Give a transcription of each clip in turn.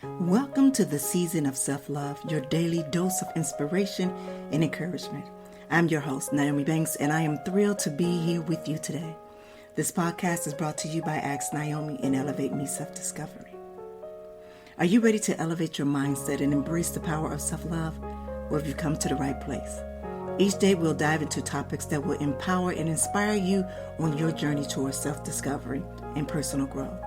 Welcome to the season of self-love, your daily dose of inspiration and encouragement. I'm your host, Naomi Banks, and I am thrilled to be here with you today. This podcast is brought to you by Ask Naomi and Elevate Me Self-Discovery. Are you ready to elevate your mindset and embrace the power of self-love? Well, have you come to the right place? Each day we'll dive into topics that will empower and inspire you on your journey towards self-discovery and personal growth.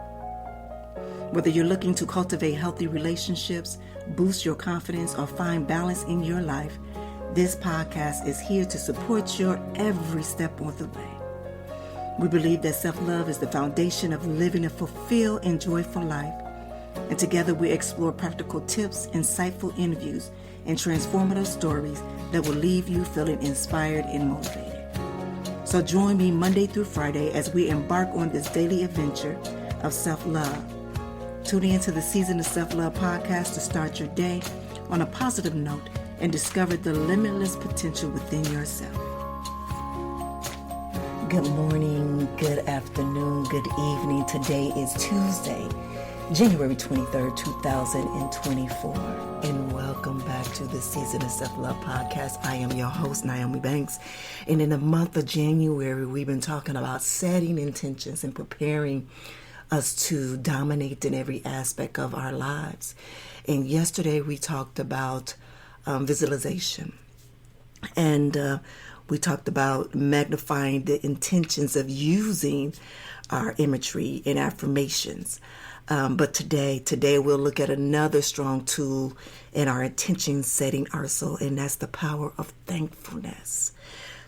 Whether you're looking to cultivate healthy relationships, boost your confidence, or find balance in your life, this podcast is here to support your every step on the way. We believe that self-love is the foundation of living a fulfilled and joyful life. And together we explore practical tips, insightful interviews, and transformative stories that will leave you feeling inspired and motivated. So join me Monday through Friday as we embark on this daily adventure of self-love. Tune into the Season of Self-Love podcast to start your day on a positive note and discover the limitless potential within yourself. Good morning, good afternoon, good evening. Today is Tuesday, January 23rd, 2024. And welcome back to the Season of Self-Love podcast. I am your host, Naomi Banks. And in the month of January, we've been talking about setting intentions and preparing us to dominate in every aspect of our lives. And yesterday we talked about visualization. And we talked about magnifying the intentions of using our imagery and affirmations. But today we'll look at another strong tool in our intention setting arsenal, and that's the power of thankfulness.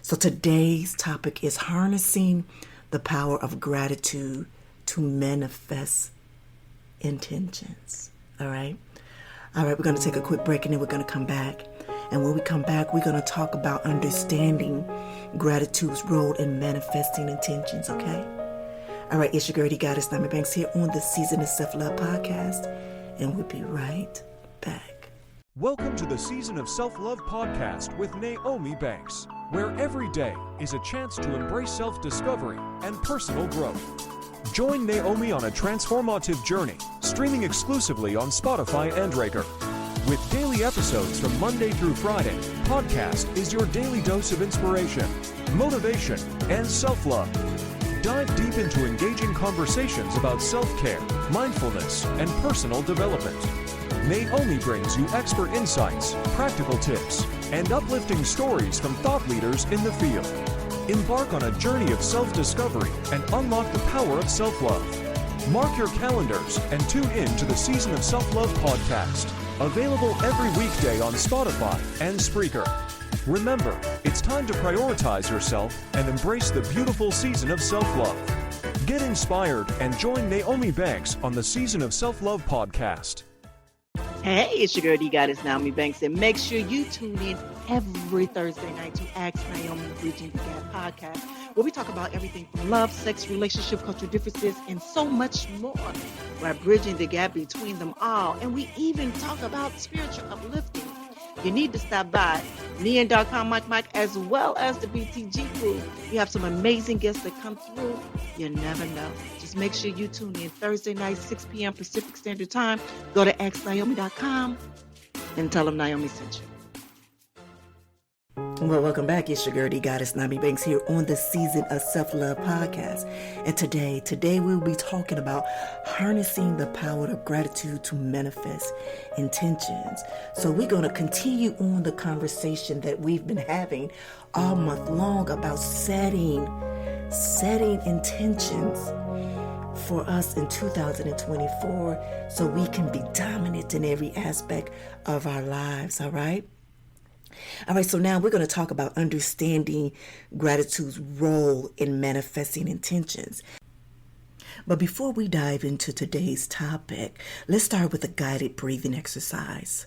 So today's topic is harnessing the power of gratitude to manifest intentions. All right, we're going to take a quick break and then we're going to come back. And when we come back, we're going to talk about understanding gratitude's role in manifesting intentions, okay? All right, it's your girl, Goddess Naomi Banks here on the Season of Self-Love podcast, and we'll be right back. Welcome to the Season of Self-Love podcast with Naomi Banks, where every day is a chance to embrace self-discovery and personal growth. Join Naomi on a transformative journey, streaming exclusively on Spotify and Breaker. With daily episodes from Monday through Friday, podcast is your daily dose of inspiration, motivation, and self-love. Dive deep into engaging conversations about self-care, mindfulness, and personal development. Naomi brings you expert insights, practical tips, and uplifting stories from thought leaders in the field. Embark on a journey of self-discovery and unlock the power of self-love. Mark your calendars and tune in to the Season of Self-Love podcast, available every weekday on Spotify and Spreaker. Remember, it's time to prioritize yourself and embrace the beautiful season of self-love. Get inspired and join Naomi Banks on the Season of Self-Love podcast. Hey, it's your girl, Goddess Naomi Banks, and make sure you tune in every Thursday night to Ask Naomi Bridging the Gap podcast, where we talk about everything from love, sex, relationship, cultural differences, and so much more. We're bridging the gap between them all, and we even talk about spiritual uplifting. You need to stop by me.com, Mike, as well as the BTG crew. We have some amazing guests that come through. You never know. Just make sure you tune in Thursday night, 6 p.m. Pacific Standard Time. Go to asknaomi.com and tell them Naomi sent you. Well, welcome back. It's your girl, Goddess Naomi Banks here on the Season of Self-Love podcast. And today we'll be talking about harnessing the power of gratitude to manifest intentions. So we're going to continue on the conversation that we've been having all month long about setting intentions for us in 2024 so we can be dominant in every aspect of our lives, all right? All right, so now we're going to talk about understanding gratitude's role in manifesting intentions. But before we dive into today's topic, let's start with a guided breathing exercise.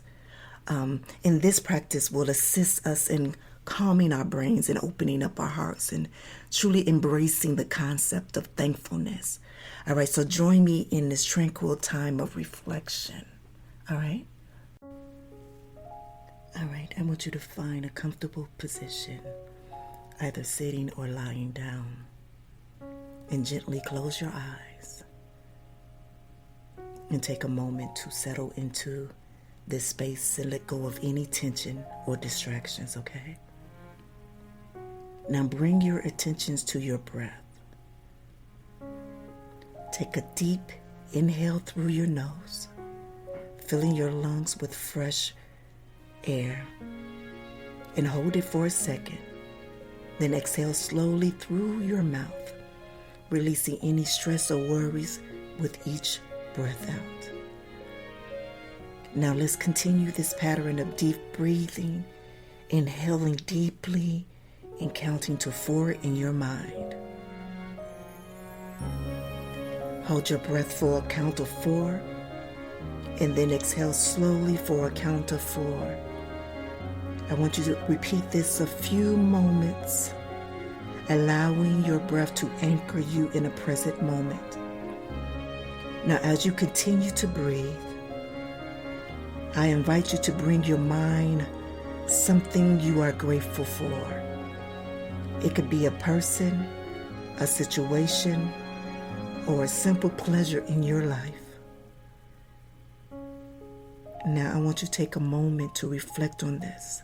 And this practice will assist us in calming our brains and opening up our hearts and truly embracing the concept of thankfulness. All right, so join me in this tranquil time of reflection. All right? All right, I want you to find a comfortable position, either sitting or lying down, and gently close your eyes. And take a moment to settle into this space and let go of any tension or distractions, okay? Now bring your attentions to your breath. Take a deep inhale through your nose, filling your lungs with fresh air, and hold it for a second. Then exhale slowly through your mouth, releasing any stress or worries with each breath out. Now let's continue this pattern of deep breathing, inhaling deeply and counting to 4 in your mind. Hold your breath for a count of 4, and then exhale slowly for a count of 4. I want you to repeat this a few moments, allowing your breath to anchor you in a present moment. Now, as you continue to breathe, I invite you to bring your mind something you are grateful for. It could be a person, a situation, or a simple pleasure in your life. Now, I want you to take a moment to reflect on this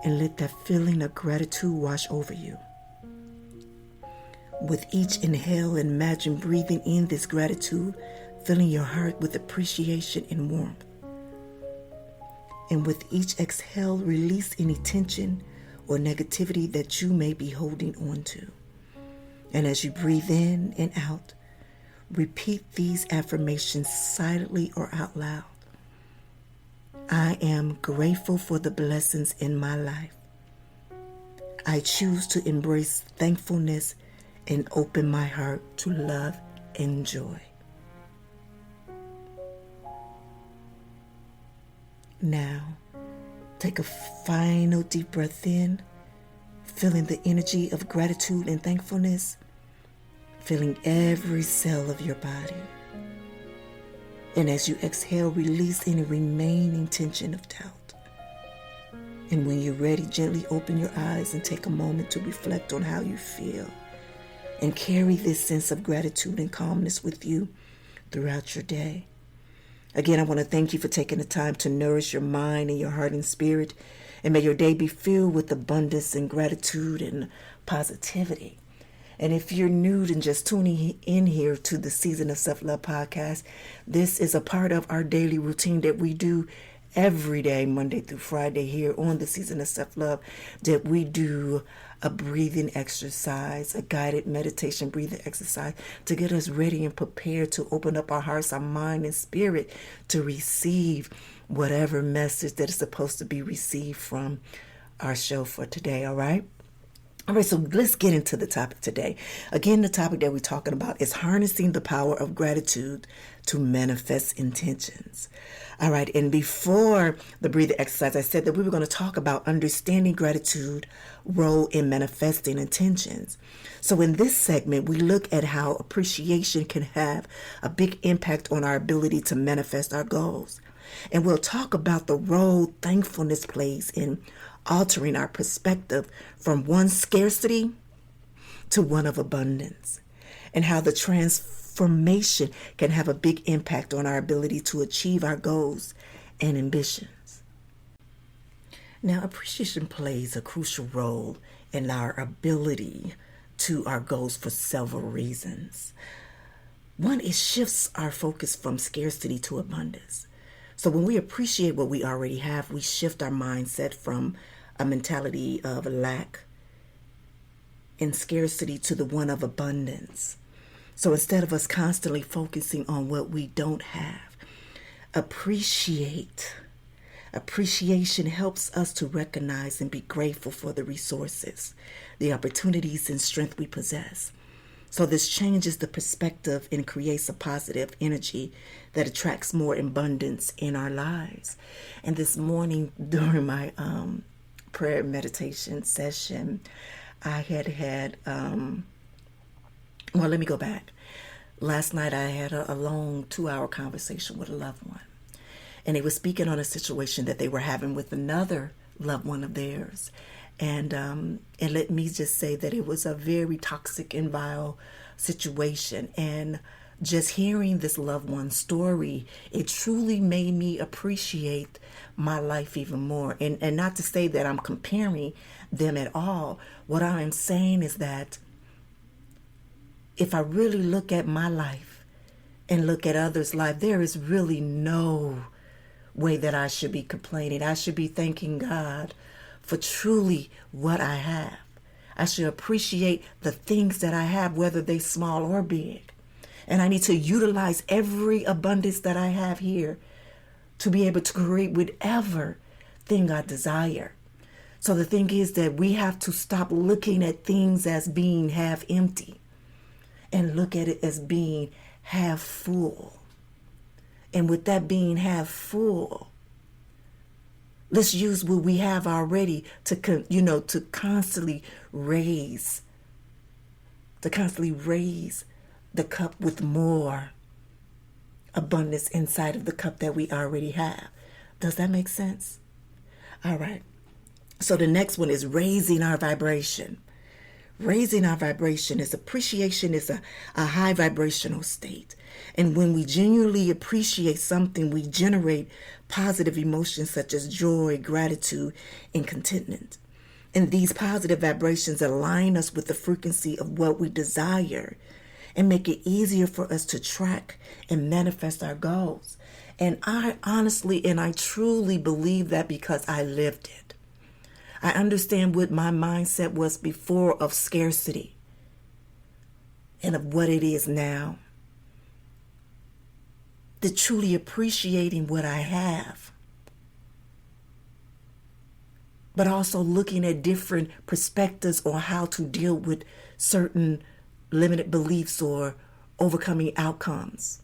and let that feeling of gratitude wash over you. With each inhale, imagine breathing in this gratitude, filling your heart with appreciation and warmth. And with each exhale, release any tension or negativity that you may be holding on to. And as you breathe in and out, repeat these affirmations silently or out loud. I am grateful for the blessings in my life. I choose to embrace thankfulness and open my heart to love and joy. Now, take a final deep breath in, feeling the energy of gratitude and thankfulness, filling every cell of your body. And as you exhale, release any remaining tension of doubt. And when you're ready, gently open your eyes and take a moment to reflect on how you feel. And carry this sense of gratitude and calmness with you throughout your day. Again, I want to thank you for taking the time to nourish your mind and your heart and spirit. And may your day be filled with abundance and gratitude and positivity. And if you're new and just tuning in here to the Season of Self-Love podcast, this is a part of our daily routine that we do every day, Monday through Friday, here on the Season of Self-Love, that we do a breathing exercise, a guided meditation breathing exercise to get us ready and prepared to open up our hearts, our mind, and spirit to receive whatever message that is supposed to be received from our show for today, all right? All right, so let's get into the topic today. Again, the topic that we're talking about is harnessing the power of gratitude to manifest intentions. All right, and before the breathing exercise, I said that we were going to talk about understanding gratitude role in manifesting intentions. So in this segment, we look at how appreciation can have a big impact on our ability to manifest our goals. And we'll talk about the role thankfulness plays in altering our perspective from one scarcity to one of abundance, and how the transformation can have a big impact on our ability to achieve our goals and ambitions. Now, appreciation plays a crucial role in our ability to our goals for several reasons. One, it shifts our focus from scarcity to abundance. So when we appreciate what we already have, we shift our mindset from a mentality of lack and scarcity to the one of abundance. So instead of us constantly focusing on what we don't have, appreciation helps us to recognize and be grateful for the resources, the opportunities, and strength we possess. So this changes the perspective and creates a positive energy that attracts more abundance in our lives. And this morning during my prayer meditation session, I had let me go back. Last night I had a long 2-hour conversation with a loved one. And they were speaking on a situation that they were having with another loved one of theirs. And let me just say that it was a very toxic and vile situation. And just hearing this loved one's story, it truly made me appreciate my life even more. And not to say that I'm comparing them at all. What I am saying is that if I really look at my life and look at others' life, there is really no way that I should be complaining. I should be thanking God for truly what I have. I should appreciate the things that I have, whether they're small or big. And I need to utilize every abundance that I have here to be able to create whatever thing I desire. So the thing is that we have to stop looking at things as being half empty and look at it as being half full. And with that being half full, let's use what we have already to constantly raise the cup with more abundance inside of the cup that we already have. Does that make sense? All right. So the next one is raising our vibration. Raising our vibration is appreciation is a high vibrational state. And when we genuinely appreciate something, we generate positive emotions such as joy, gratitude, and contentment. And these positive vibrations align us with the frequency of what we desire and make it easier for us to track and manifest our goals. And I honestly and I truly believe that because I lived it. I understand what my mindset was before of scarcity and of what it is now. The truly appreciating what I have, but also looking at different perspectives on how to deal with certain limited beliefs or overcoming outcomes.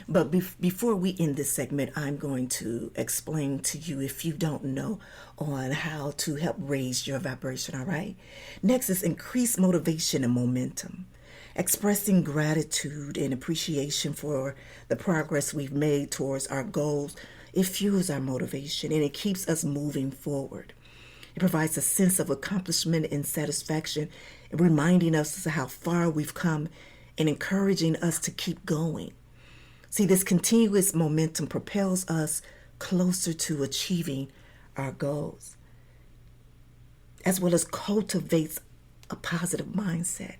But before we end this segment, I'm going to explain to you, if you don't know, on how to help raise your vibration, all right? Next is increase motivation and momentum. Expressing gratitude and appreciation for the progress we've made towards our goals, it fuels our motivation and it keeps us moving forward. It provides a sense of accomplishment and satisfaction, reminding us of how far we've come and encouraging us to keep going. See, this continuous momentum propels us closer to achieving our goals, as well as cultivates a positive mindset.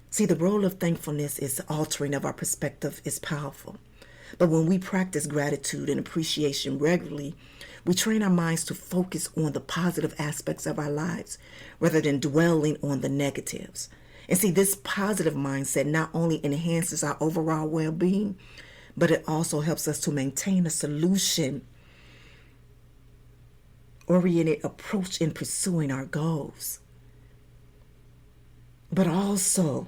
See, the role of thankfulness is altering of our perspective is powerful. But when we practice gratitude and appreciation regularly, we train our minds to focus on the positive aspects of our lives rather than dwelling on the negatives. And see, this positive mindset not only enhances our overall well-being, but it also helps us to maintain a solution-oriented approach in pursuing our goals. But also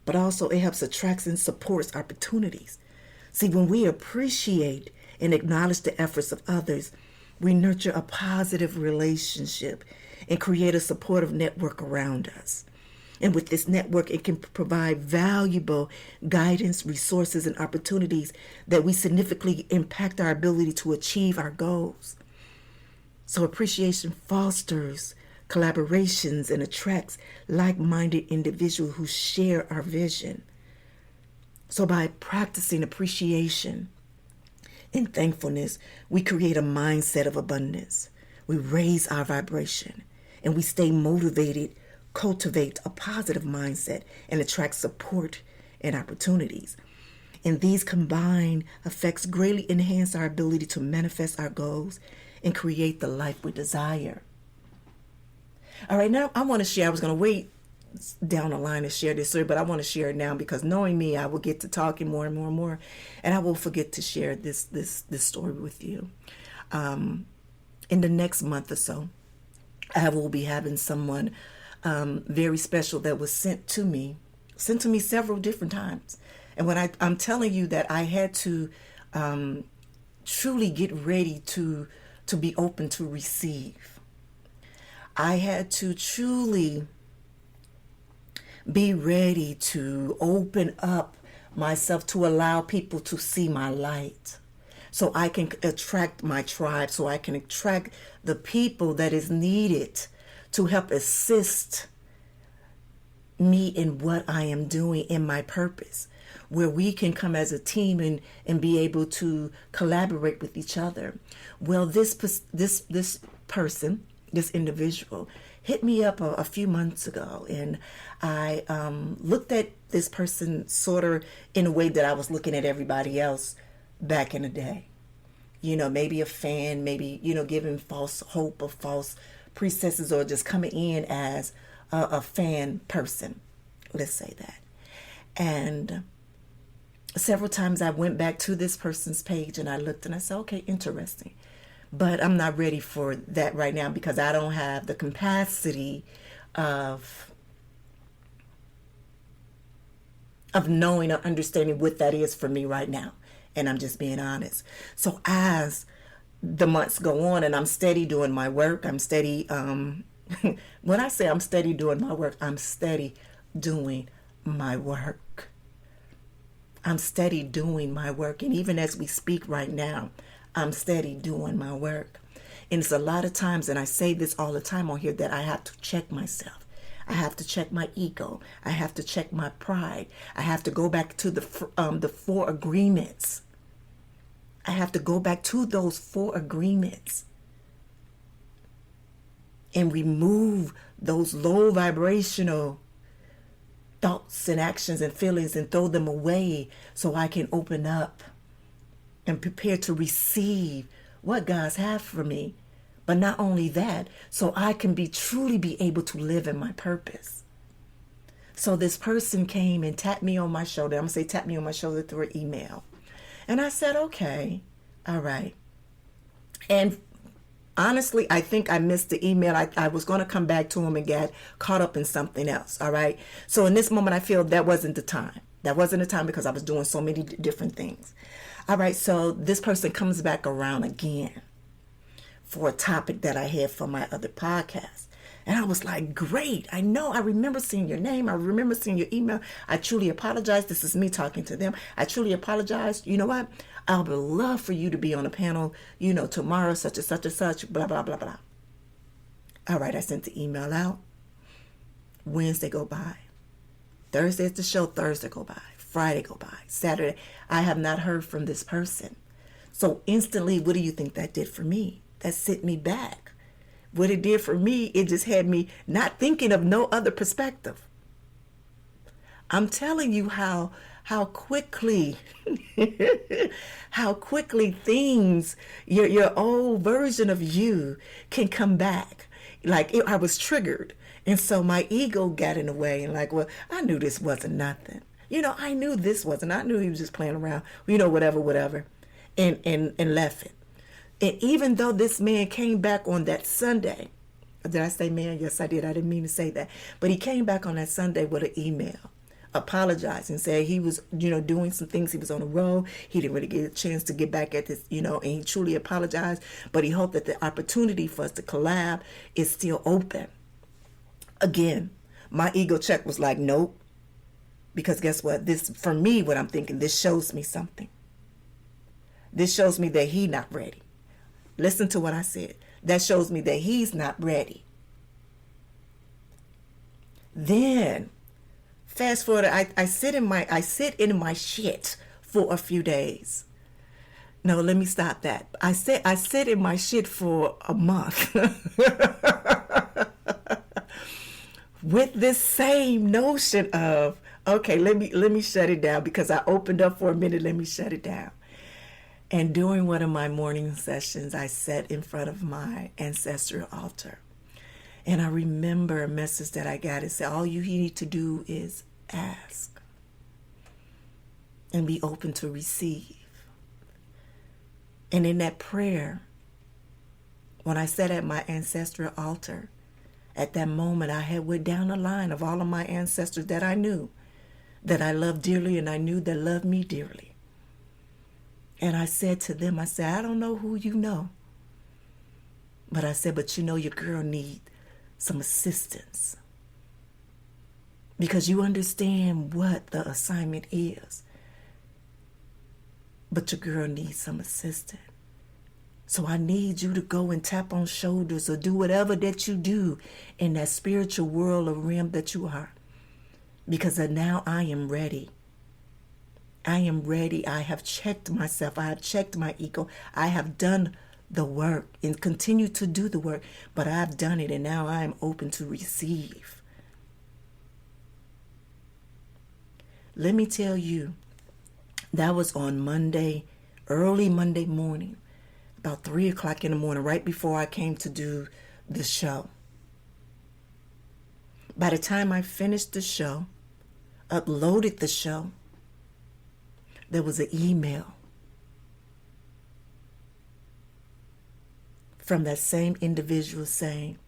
it helps attract and supports opportunities. See, when we appreciate and acknowledge the efforts of others, we nurture a positive relationship and create a supportive network around us. And with this network, it can provide valuable guidance, resources, and opportunities that we significantly impact our ability to achieve our goals. So appreciation fosters collaborations and attracts like-minded individuals who share our vision. So by practicing appreciation and thankfulness, we create a mindset of abundance. We raise our vibration and we stay motivated, cultivate a positive mindset, and attract support and opportunities. And these combined effects greatly enhance our ability to manifest our goals and create the life we desire. All right, now I want to share. I was going to wait down the line to share this story, but I want to share it now because knowing me, I will get to talking more and more and more, and I will forget to share this story with you. In the next month or so, I will be having someone very special that was sent to me several different times. And when I'm telling you that I had to truly get ready to be open to receive. I had to truly be ready to open up myself to allow people to see my light, so I can attract my tribe, so I can attract the people that is needed to help assist me in what I am doing in my purpose, where we can come as a team and be able to collaborate with each other. Well, this person, this individual, hit me up a few months ago, and I looked at this person sort of in a way that I was looking at everybody else back in the day. Maybe a fan, maybe, giving false hope or false pretenses, or just coming in as a fan person. Let's say that. And several times I went back to this person's page and I looked and I said, okay, interesting. But I'm not ready for that right now because I don't have the capacity of knowing or understanding what that is for me right now. And I'm just being honest. So as the months go on and I'm steady doing my work, I'm steady, when I say I'm steady doing my work, I'm steady doing my work. I'm steady doing my work. And even as we speak right now, I'm steady doing my work. And it's a lot of times, and I say this all the time on here, that I have to check myself. I have to check my ego. I have to check my pride. I have to go back to the 4 agreements. I have to go back to those 4 agreements and remove those low vibrational thoughts and actions and feelings and throw them away so I can open up and prepare to receive what God's have for me. But not only that, so I can truly be able to live in my purpose. So this person came and tapped me on my shoulder. I'm going to say tapped me on my shoulder through an email. And I said, okay, all right. And honestly, I think I missed the email. I was going to come back to him and get caught up in something else. All right. So in this moment, I feel that wasn't the time. That wasn't the time because I was doing so many different things. All right. So this person comes back around again for a topic that I had for my other podcast. And I was like, great. I know. I remember seeing your name. I remember seeing your email. I truly apologize. This is me talking to them. I truly apologize. You know what? I would love for you to be on a panel, tomorrow, such and such and such, blah, blah, blah, blah. All right. I sent the email out. Wednesday go by. Thursday is the show. Thursday go by. Friday go by. Saturday. I have not heard from this person. So instantly, what do you think that did for me? That sent me back. What it did for me, it just had me not thinking of no other perspective. I'm telling you how quickly, how quickly things, your old version of you can come back. I was triggered. And so my ego got in the way and well, I knew this wasn't nothing. I knew this wasn't. I knew he was just playing around, whatever, and left it. And even though this man came back on that Sunday, did I say man? Yes, I did. I didn't mean to say that. But he came back on that Sunday with an email, apologizing, saying he was, doing some things. He was on the road. He didn't really get a chance to get back at this, and he truly apologized. But he hoped that the opportunity for us to collab is still open. Again, my ego check was like, nope. Because guess what? This, for me, what I'm thinking, this shows me something. This shows me that he's not ready. Listen to what I said. That shows me that he's not ready. Then, fast forward, I sit in my shit for a few days. No, let me stop that. I sit in my shit for a month. With this same notion of, okay, let me shut it down because I opened up for a minute. Let me shut it down. And during one of my morning sessions, I sat in front of my ancestral altar. And I remember a message that I got. It said, all you need to do is ask and be open to receive. And in that prayer, when I sat at my ancestral altar, at that moment, I had went down the line of all of my ancestors that I knew, that I loved dearly, and I knew that loved me dearly. And I said to them, I don't know who you know. But I said, but your girl need some assistance. Because you understand what the assignment is. But your girl needs some assistance. So I need you to go and tap on shoulders or do whatever that you do in that spiritual world or realm that you are. because now I am ready. I am ready. I have checked myself. I have checked my ego. I have done the work and continue to do the work, but I've done it, and now I am open to receive. Let me tell you, that was on Monday, early Monday morning, about 3 o'clock in the morning, right before I came to do the show. By the time I finished the show, uploaded the show, there was an email from that same individual saying,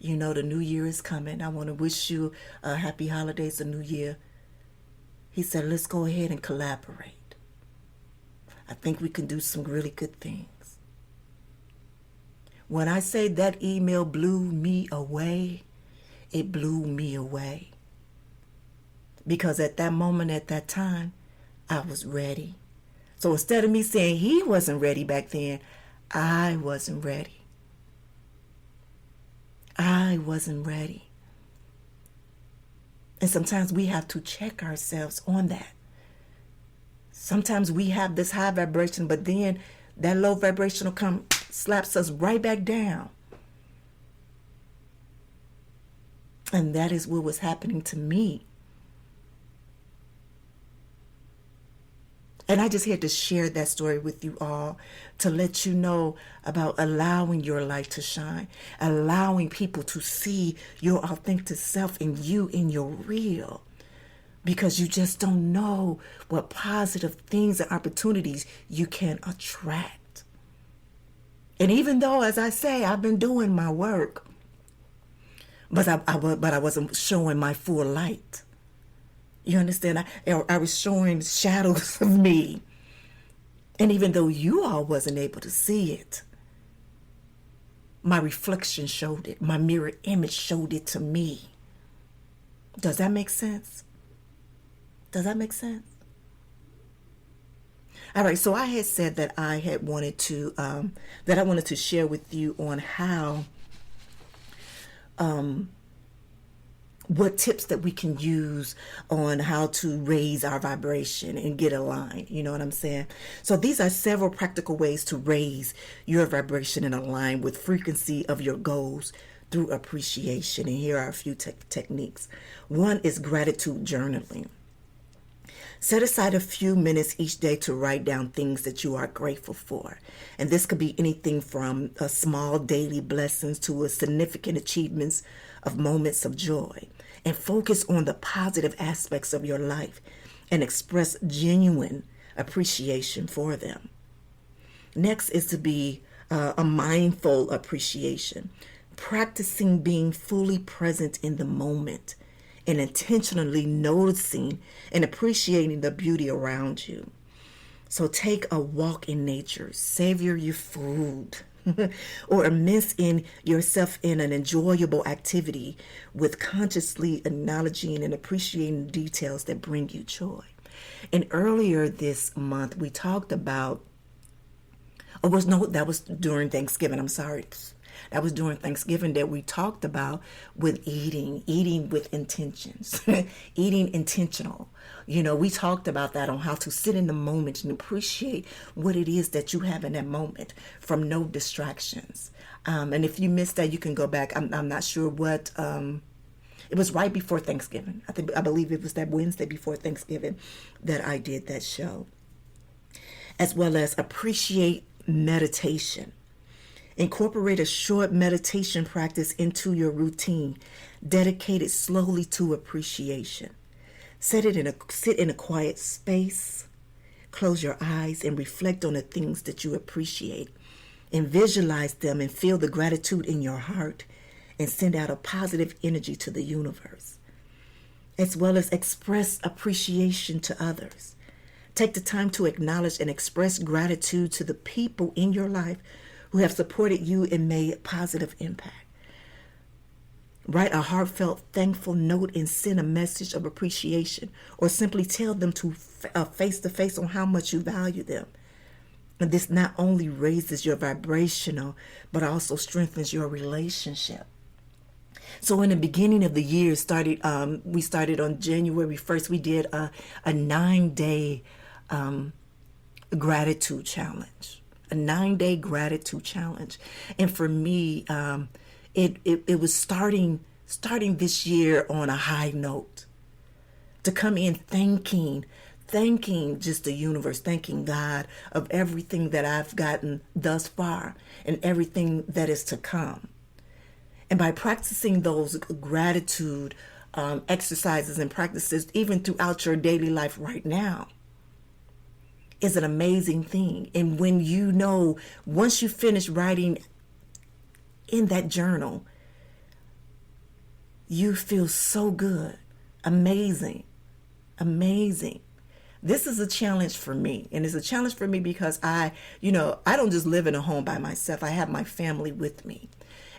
you know, the new year is coming. I want to wish you a happy holidays, a new year. He said, let's go ahead and collaborate. I think we can do some really good things. When I say that email blew me away, it blew me away. Because at that moment, at that time, I was ready. So instead of me saying he wasn't ready back then, I wasn't ready. I wasn't ready. And sometimes we have to check ourselves on that. Sometimes we have this high vibration, but then that low vibrational slaps us right back down. And that is what was happening to me. And I just had to share that story with you all to let you know about allowing your light to shine, allowing people to see your authentic self in you, in your real. Because you just don't know what positive things and opportunities you can attract. And even though, as I say, I've been doing my work, but I wasn't showing my full light. You understand? I was showing shadows of me. And even though you all wasn't able to see it, my reflection showed it. My mirror image showed it to me. Does that make sense? Does that make sense? All right, so I had said that I wanted to share with you on how what tips that we can use on how to raise our vibration and get aligned. You know what I'm saying? So these are several practical ways to raise your vibration and align with frequency of your goals through appreciation. And here are a few techniques. One is gratitude journaling. Set aside a few minutes each day to write down things that you are grateful for. And this could be anything from small daily blessings to a significant achievements of moments of joy. And focus on the positive aspects of your life and express genuine appreciation for them. Next is to be a mindful appreciation, practicing being fully present in the moment and intentionally noticing and appreciating the beauty around you. So take a walk in nature, savor your food, or immerse in yourself in an enjoyable activity with consciously acknowledging and appreciating the details that bring you joy. And earlier this month, we talked about, that was during Thanksgiving. I'm sorry. That was during Thanksgiving that we talked about with eating with intentions, eating intentional. You know, we talked about that on how to sit in the moment and appreciate what it is that you have in that moment from no distractions. And if you missed that, you can go back. I'm not sure what, it was right before Thanksgiving. I believe it was that Wednesday before Thanksgiving that I did that show. As well as appreciate meditation. Incorporate a short meditation practice into your routine, dedicated slowly to appreciation. Sit in a quiet space, close your eyes, and reflect on the things that you appreciate. And visualize them and feel the gratitude in your heart and send out a positive energy to the universe. As well as express appreciation to others. Take the time to acknowledge and express gratitude to the people in your life who have supported you and made a positive impact. Write a heartfelt, thankful note and send a message of appreciation, or simply tell them to face-to-face on how much you value them. And this not only raises your vibrational, but also strengthens your relationship. So in the beginning of the year, we started on January 1st. We did a 9-day gratitude challenge, a 9-day gratitude challenge. And for me, it was starting this year on a high note, to come in thanking just the universe, thanking God of everything that I've gotten thus far and everything that is to come. And by practicing those gratitude exercises and practices, even throughout your daily life right now, is an amazing thing. And when once you finish writing in that journal, you feel so good, amazing. This is a challenge for me. And it's a challenge for me because I don't just live in a home by myself. I have my family with me.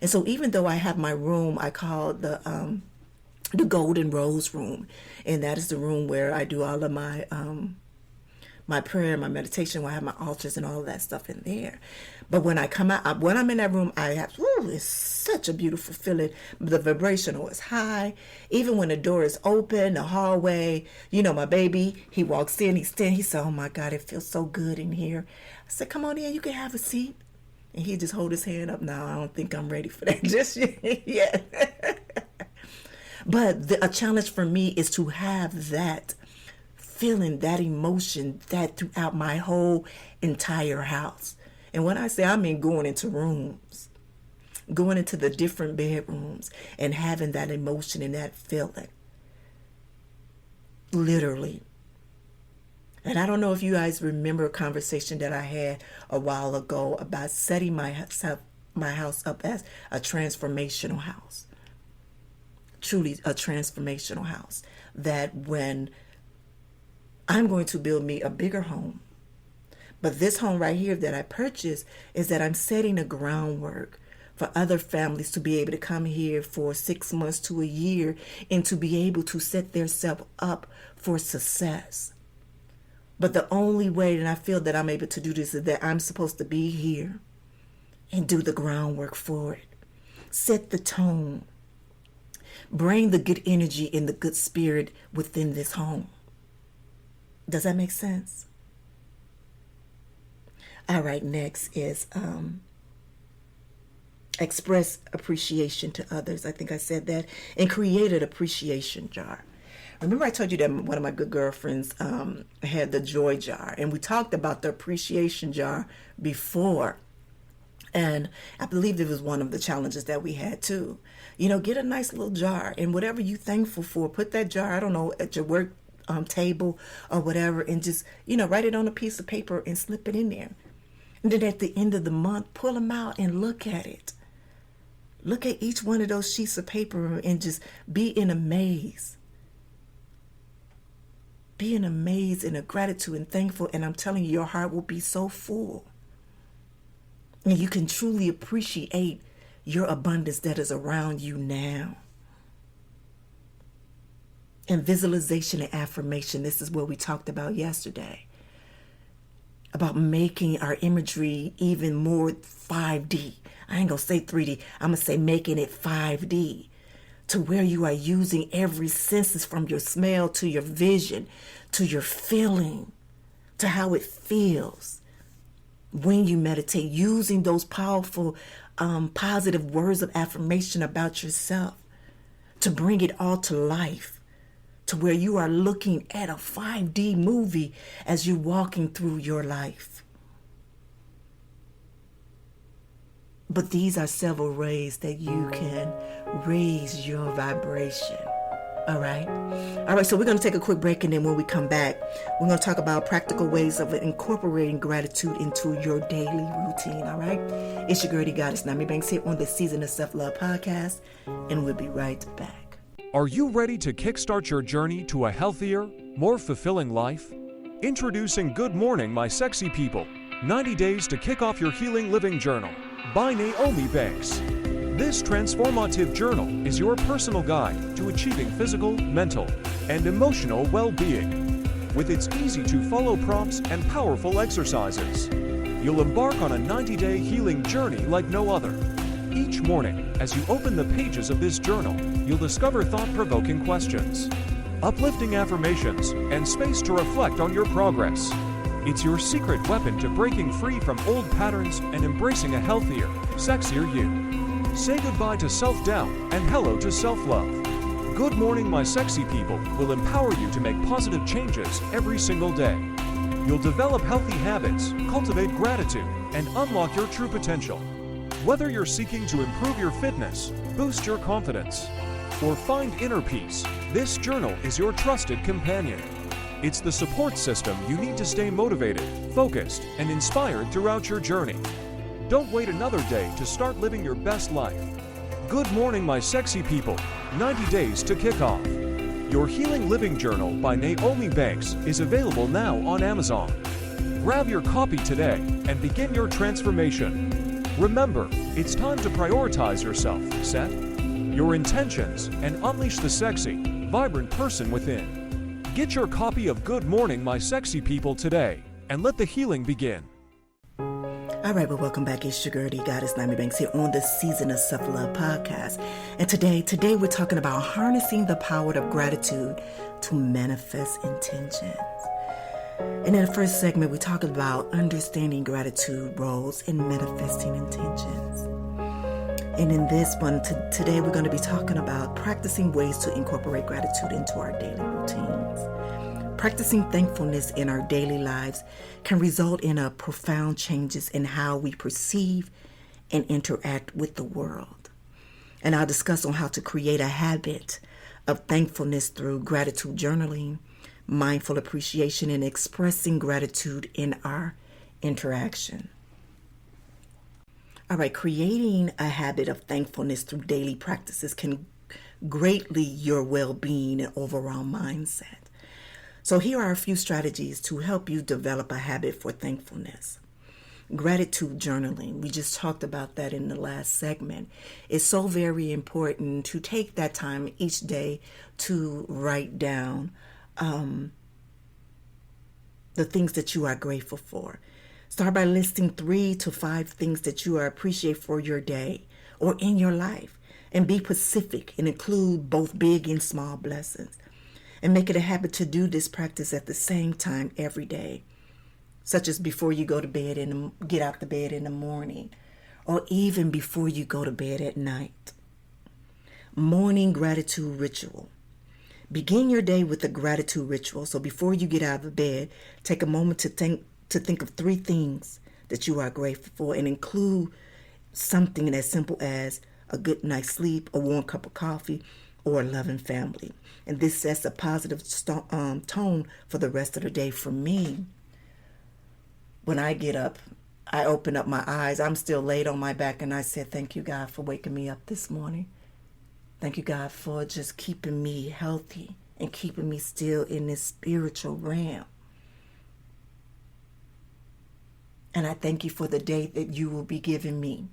And so even though I have my room, I call the Golden Rose Room, and that is the room where I do all of my my prayer, my meditation, where I have my altars and all of that stuff in there. But when I come out, when I'm in that room, it's such a beautiful feeling. The vibrational is high. Even when the door is open, the hallway, my baby, he walks in, he said, oh my God, it feels so good in here. I said, come on in, you can have a seat. And he just hold his hand up. Now, I don't think I'm ready for that just yet. But a challenge for me is to have that feeling, that emotion, that throughout my whole entire house. And when I say, I mean going into rooms, going into the different bedrooms and having that emotion and that feeling. Literally. And I don't know if you guys remember a conversation that I had a while ago about setting my house up as a transformational house. Truly a transformational house. That when I'm going to build me a bigger home, but this home right here that I purchased is that I'm setting a groundwork for other families to be able to come here for 6 months to a year and to be able to set themselves up for success. But the only way that I feel that I'm able to do this is that I'm supposed to be here and do the groundwork for it. Set the tone. Bring the good energy and the good spirit within this home. Does that make sense? All right, next is express appreciation to others. I think I said that. And create an appreciation jar. Remember I told you that one of my good girlfriends had the joy jar, and we talked about the appreciation jar before. And I believe it was one of the challenges that we had too. Get a nice little jar, and whatever you're thankful for, put that jar, I don't know, at your work table or whatever, and just, write it on a piece of paper and slip it in there. And then at the end of the month, pull them out and look at it. Look at each one of those sheets of paper and just be in a maze. Be in a maze and a gratitude and thankful, and I'm telling you, your heart will be so full. And you can truly appreciate your abundance that is around you now. And visualization and affirmation, this is what we talked about yesterday. About making our imagery even more 5D. I ain't gonna say 3D, I'm gonna say making it 5D. To where you are using every senses, from your smell to your vision, to your feeling, to how it feels when you meditate, using those powerful, positive words of affirmation about yourself to bring it all to life, to where you are looking at a 5D movie as you're walking through your life. But these are several ways that you can raise your vibration. All right, so we're going to take a quick break, and then when we come back, we're going to talk about practical ways of incorporating gratitude into your daily routine. All right, it's your girl, the Goddess NmW&x, here on the Season of Self-Love podcast, and we'll be right back. Are you ready to kickstart your journey to a healthier, more fulfilling life? Introducing Good Morning, My Sexy People, 90 Days to Kick Off Your Healing Living Journal by NmW&x. This transformative journal is your personal guide to achieving physical, mental, and emotional well-being. With its easy-to-follow prompts and powerful exercises, you'll embark on a 90-day healing journey like no other. Each morning, as you open the pages of this journal, you'll discover thought-provoking questions, uplifting affirmations, and space to reflect on your progress. It's your secret weapon to breaking free from old patterns and embracing a healthier, sexier you. Say goodbye to self-doubt and hello to self-love. Good Morning, My Sexy People will empower you to make positive changes every single day. You'll develop healthy habits, cultivate gratitude, and unlock your true potential. Whether you're seeking to improve your fitness, boost your confidence, or find inner peace, this journal is your trusted companion. It's the support system you need to stay motivated, focused, and inspired throughout your journey. Don't wait another day to start living your best life. Good Morning, My Sexy People, 90 Days to Kick Off. Your Healing Living Journal by NmW&x is available now on Amazon. Grab your copy today and begin your transformation. Remember, it's time to prioritize yourself, set your intentions, and unleash the sexy, vibrant person within. Get your copy of Good Morning, My Sexy People today, and let the healing begin. All right, well, welcome back. It's your girl, the Goddess NmW&x here on the Season of Self-Love podcast. And today we're talking about harnessing the power of gratitude to manifest intentions. And in the first segment, we're talking about understanding gratitude roles in manifesting intentions. And in this one, today we're going to be talking about practicing ways to incorporate gratitude into our daily routines. Practicing thankfulness in our daily lives can result in a profound changes in how we perceive and interact with the world. And I'll discuss on how to create a habit of thankfulness through gratitude journaling, mindful appreciation, and expressing gratitude in our interaction. All right, creating a habit of thankfulness through daily practices can greatly your well-being and overall mindset. So here are a few strategies to help you develop a habit for thankfulness. Gratitude journaling, we just talked about that in the last segment. It's so very important to take that time each day to write down the things that you are grateful for. Start by listing 3 to 5 things that you appreciate for your day or in your life. And be specific and include both big and small blessings. And make it a habit to do this practice at the same time every day, such as before you go to bed and get out the bed in the morning, or even before you go to bed at night. Morning gratitude ritual. Begin your day with a gratitude ritual. So before you get out of bed, take a moment to think of 3 things that you are grateful for and include something as simple as a good night's sleep, a warm cup of coffee, or a loving family. And this sets a positive tone for the rest of the day. For me, when I get up, I open up my eyes. I'm still laid on my back, and I said, thank you, God, for waking me up this morning. Thank you, God, for just keeping me healthy and keeping me still in this spiritual realm. And I thank you for the day that you will be giving me.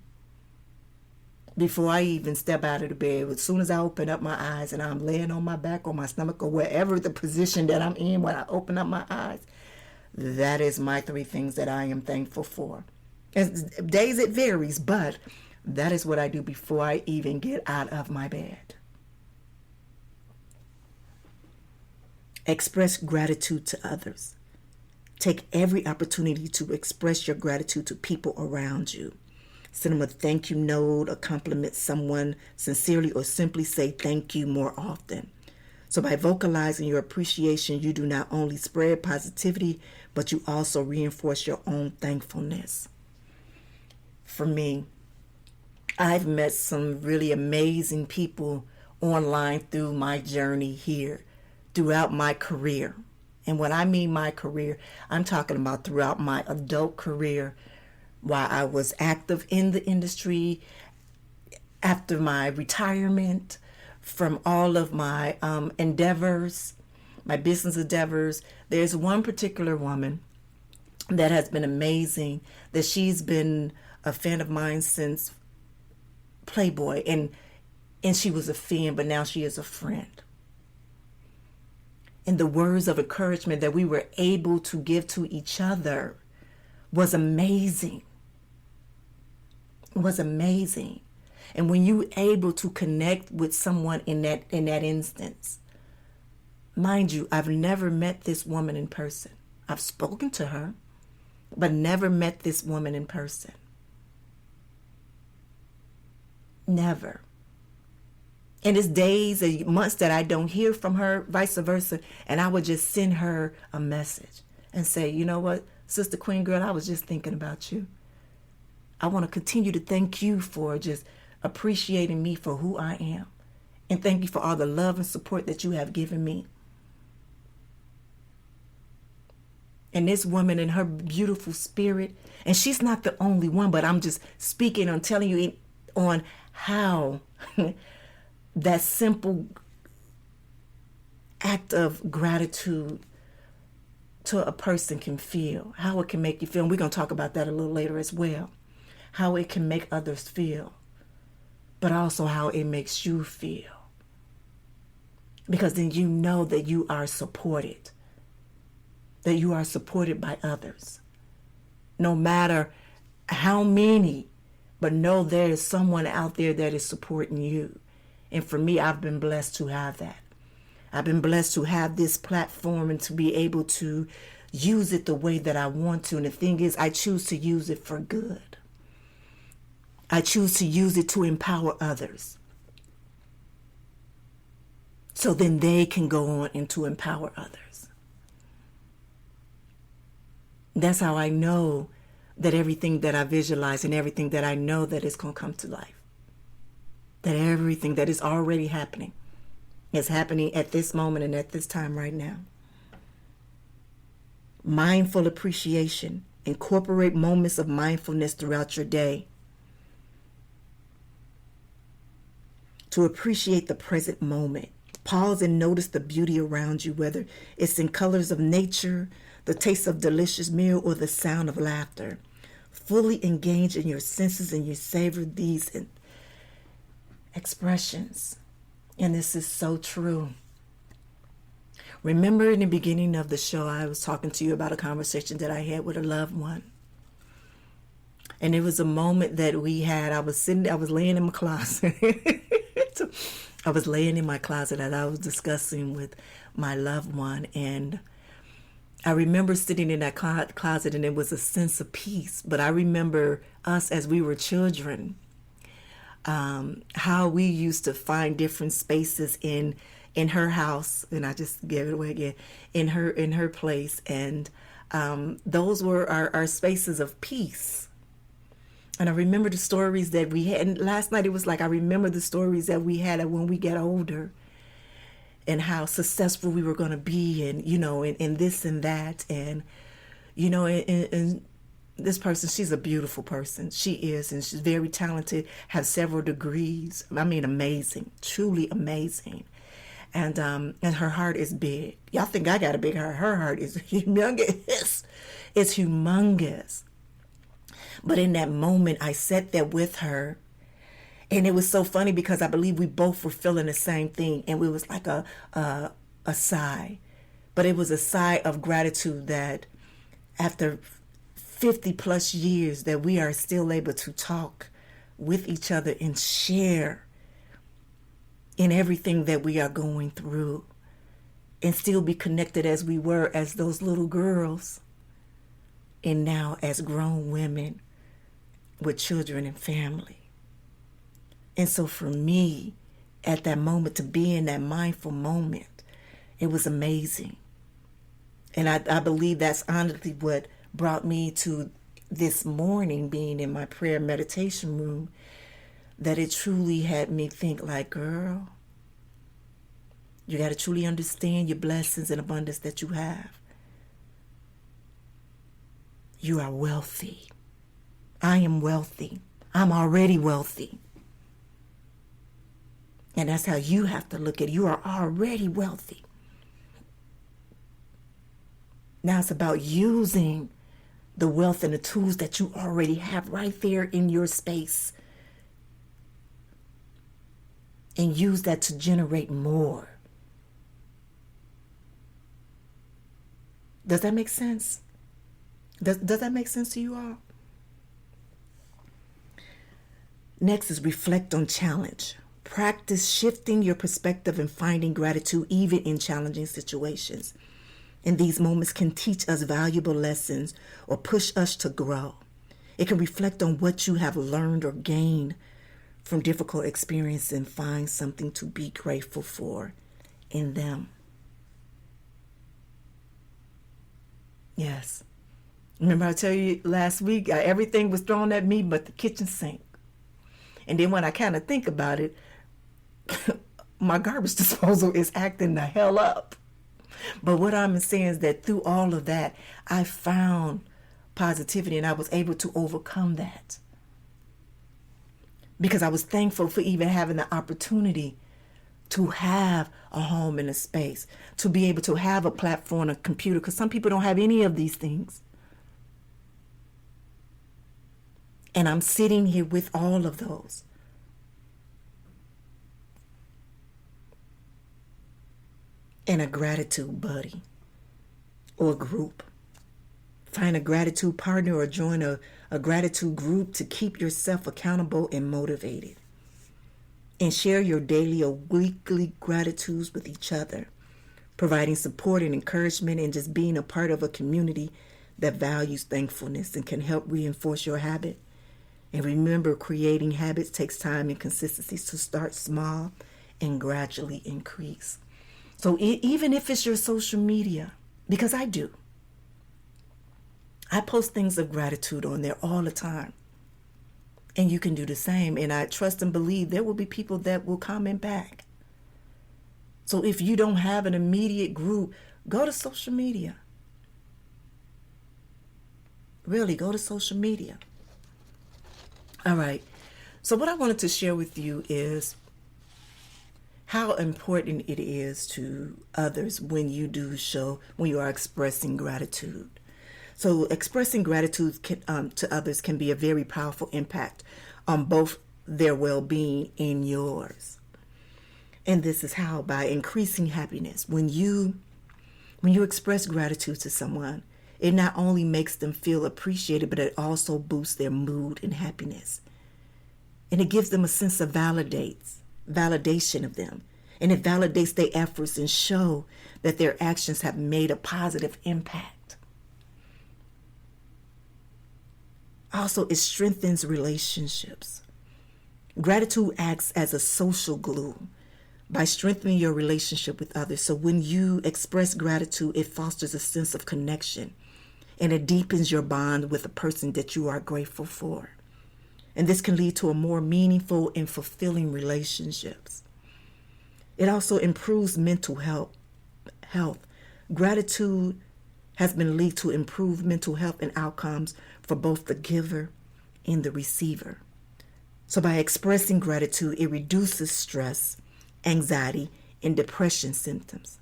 Before I even step out of the bed, as soon as I open up my eyes and I'm laying on my back or my stomach or wherever the position that I'm in when I open up my eyes, that is my 3 things that I am thankful for. As days it varies, but that is what I do before I even get out of my bed. Express gratitude to others. Take every opportunity to express your gratitude to people around you. Send them a thank you note, or compliment someone sincerely, or simply say thank you more often. So by vocalizing your appreciation, you do not only spread positivity, but you also reinforce your own thankfulness. For me, I've met some really amazing people online through my journey here, throughout my career. And when I mean my career, I'm talking about throughout my adult career, while I was active in the industry, after my retirement from all of my endeavors, my business endeavors. There's one particular woman that has been amazing, that she's been a fan of mine since Playboy, and she was a fan, but now she is a friend. And the words of encouragement that we were able to give to each other was amazing. It was amazing. And when you able to connect with someone in that instance, mind you, I've never met this woman in person. I've spoken to her, but never met this woman in person. Never. And it's days and months that I don't hear from her, vice versa. And I would just send her a message and say, you know what, Sister Queen Girl, I was just thinking about you. I want to continue to thank you for just appreciating me for who I am. And thank you for all the love and support that you have given me. And this woman in her beautiful spirit, and she's not the only one, but I'm just speaking, I'm telling you on how that simple act of gratitude to a person can feel, how it can make you feel. And we're going to talk about that a little later as well. How it can make others feel, but also how it makes you feel. Because then you know that you are supported, that you are supported by others. No matter how many, but know there is someone out there that is supporting you. And for me, I've been blessed to have that. I've been blessed to have this platform and to be able to use it the way that I want to. And the thing is, I choose to use it for good. I choose to use it to empower others. So then they can go on and to empower others. That's how I know that everything that I visualize and everything that I know that is going to come to life. That everything that is already happening is happening at this moment and at this time right now. Mindful appreciation. Incorporate moments of mindfulness throughout your day to appreciate the present moment. Pause and notice the beauty around you, whether it's in colors of nature, the taste of delicious meal, or the sound of laughter. Fully engage in your senses and you savor these expressions. And this is so true. Remember in the beginning of the show, I was talking to you about a conversation that I had with a loved one. And it was a moment that we had. I was laying in my closet. I was laying in my closet and I was discussing with my loved one. And I remember sitting in that closet and it was a sense of peace. But I remember us as we were children, how we used to find different spaces in her house, and I just gave it away again, in her place, and those were our spaces of peace. And I remember the stories that we had, and last night it was like I remember the stories that we had when we get older, and how successful we were going to be, and in this and that, and and this person, she's a beautiful person. She is, and she's very talented, has several degrees. I mean, amazing, truly amazing. And her heart is big. Y'all think I got a big heart. Her heart is humongous. It's humongous. But in that moment, I sat there with her. And it was so funny because I believe we both were feeling the same thing. And it was like a sigh. But it was a sigh of gratitude that after 50 plus years that we are still able to talk with each other and share in everything that we are going through and still be connected as we were as those little girls and now as grown women with children and family. And so for me, at that moment, to be in that mindful moment, it was amazing. And I believe that's honestly what brought me to this morning being in my prayer meditation room, that it truly had me think like, girl, you got to truly understand your blessings and abundance that you have. You are wealthy. I am wealthy. I'm already wealthy. And that's how you have to look at it. You are already wealthy. Now it's about using the wealth and the tools that you already have right there in your space. And use that to generate more. Does that make sense? Does that make sense to you all? Next is reflect on challenge. Practice shifting your perspective and finding gratitude even in challenging situations. And these moments can teach us valuable lessons or push us to grow. It can reflect on what you have learned or gained from difficult experience and find something to be grateful for in them. Yes. Remember I tell you last week, everything was thrown at me but the kitchen sink. And then when I kind of think about it, my garbage disposal is acting the hell up. But what I'm saying is that through all of that, I found positivity and I was able to overcome that. Because I was thankful for even having the opportunity to have a home and a space, to be able to have a platform, a computer, because some people don't have any of these things. And I'm sitting here with all of those. And a gratitude buddy or group. Find a gratitude partner or join a gratitude group to keep yourself accountable and motivated. And share your daily or weekly gratitudes with each other, providing support and encouragement and just being a part of a community that values thankfulness and can help reinforce your habit. And remember, creating habits takes time and consistency, so start small and gradually increase. So even if it's your social media, because I do, I post things of gratitude on there all the time. And you can do the same. And I trust and believe there will be people that will comment back. So if you don't have an immediate group, go to social media. Really, go to social media. All right. So what I wanted to share with you is how important it is to others when you are expressing gratitude. So expressing gratitude to others can be a very powerful impact on both their well-being and yours. And this is how, by increasing happiness. When you express gratitude to someone, it not only makes them feel appreciated, but it also boosts their mood and happiness. And it gives them a sense of validation of them. And it validates their efforts and show that their actions have made a positive impact. Also, it strengthens relationships. Gratitude acts as a social glue by strengthening your relationship with others. So when you express gratitude, it fosters a sense of connection and it deepens your bond with the person that you are grateful for. And this can lead to a more meaningful and fulfilling relationships. It also improves mental health. Gratitude has been linked to improved mental health and outcomes for both the giver and the receiver. So by expressing gratitude, it reduces stress, anxiety, and depression symptoms.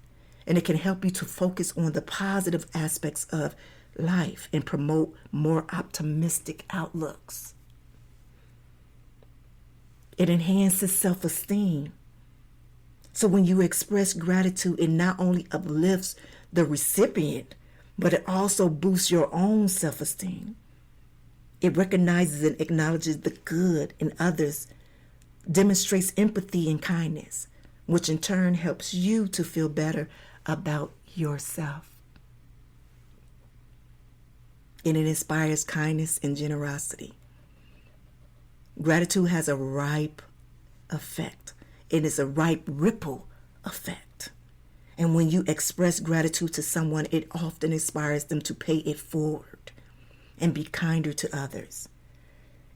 And it can help you to focus on the positive aspects of life and promote more optimistic outlooks. It enhances self-esteem. So when you express gratitude, it not only uplifts the recipient, but it also boosts your own self-esteem. It recognizes and acknowledges the good in others, demonstrates empathy and kindness, which in turn helps you to feel better about yourself. And it inspires kindness and generosity. Gratitude has a ripe effect. It is a ripe ripple effect. And when you express gratitude to someone, it often inspires them to pay it forward and be kinder to others.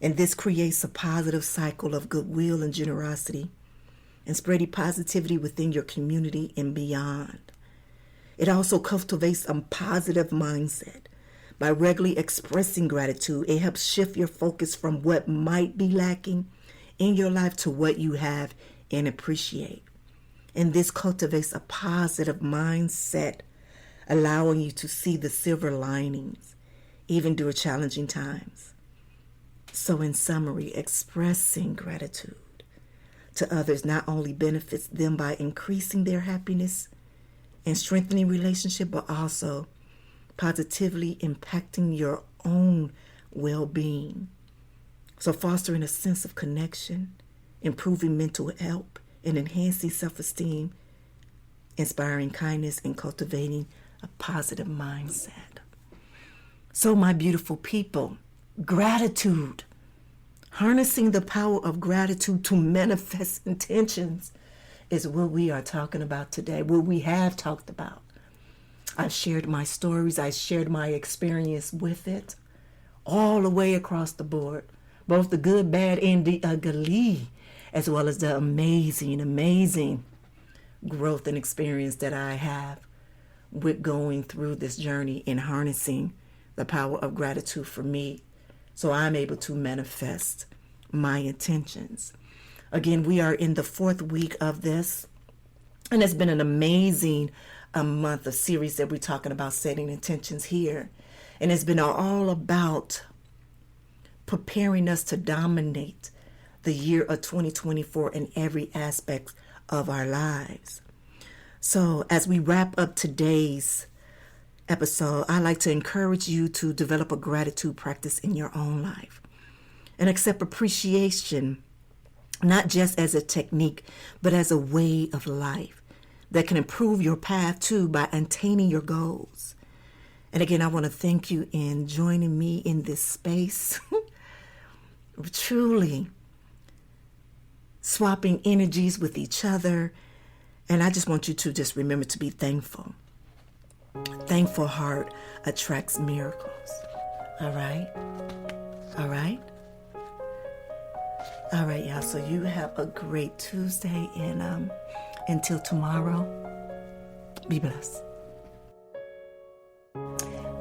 And this creates a positive cycle of goodwill and generosity and spreading positivity within your community and beyond. It also cultivates a positive mindset. By regularly expressing gratitude, it helps shift your focus from what might be lacking in your life to what you have and appreciate. And this cultivates a positive mindset, allowing you to see the silver linings, even during challenging times. So in summary, expressing gratitude to others not only benefits them by increasing their happiness and strengthening relationship, but also positively impacting your own well-being. So fostering a sense of connection, improving mental health, and enhancing self-esteem, inspiring kindness, and cultivating a positive mindset. So my beautiful people, gratitude, harnessing the power of gratitude to manifest intentions is what we are talking about today, what we have talked about. I've shared my stories, I shared my experience with it, all the way across the board, both the good, bad, and the ugly, as well as the amazing growth and experience that I have with going through this journey and harnessing the power of gratitude for me, so I'm able to manifest my intentions. Again, we are in the 4th week of this, and it's been an amazing month of series that we're talking about setting intentions here. And it's been all about preparing us to dominate the year of 2024 in every aspect of our lives. So as we wrap up today's episode, I'd like to encourage you to develop a gratitude practice in your own life and accept appreciation, not just as a technique, but as a way of life that can improve your path too by attaining your goals. And again, I want to thank you in joining me in this space. Truly swapping energies with each other. And I just want you to just remember to be thankful. Thankful heart attracts miracles. All right? All right? All right, y'all. So you have a great Tuesday. And until tomorrow, be blessed.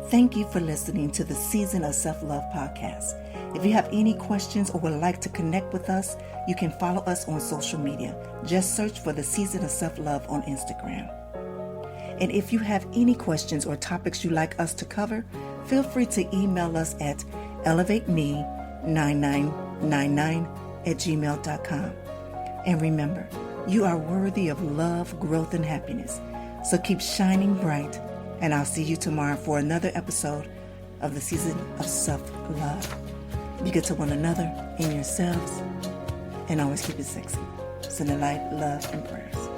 Thank you for listening to the Season of Self-Love podcast. If you have any questions or would like to connect with us, you can follow us on social media. Just search for the Season of Self-Love on Instagram. And if you have any questions or topics you'd like us to cover, feel free to email us at elevateme9999@gmail.com. And remember, you are worthy of love, growth, and happiness. So keep shining bright. And I'll see you tomorrow for another episode of the Season of Self-Love. Be good to one another and yourselves. And always keep it sexy. Send the light, love, and prayers.